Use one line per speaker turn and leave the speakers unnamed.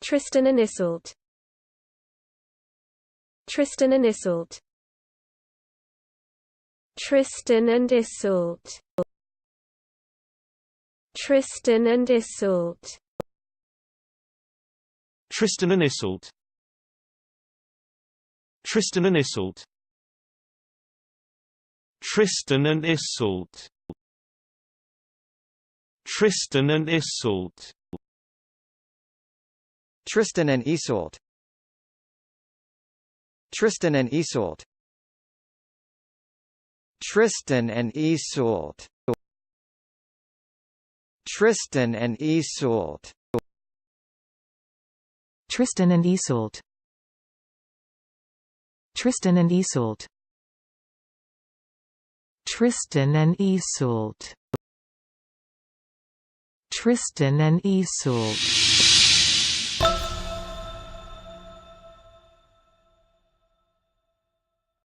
Tristan and Iseult. Tristan and Iseult. Tristan and Iseult. Tristan and Iseult.
Tristan and Iseult. Tristan and Iseult. Tristan and Iseult. Tristan and Iseult.
Tristan and Iseult. Tristan and Iseult. Tristan and Iseult. Tristan and Iseult.
Tristan and Iseult. Tristan and Iseult. Tristan and Iseult. Tristan and Iseult.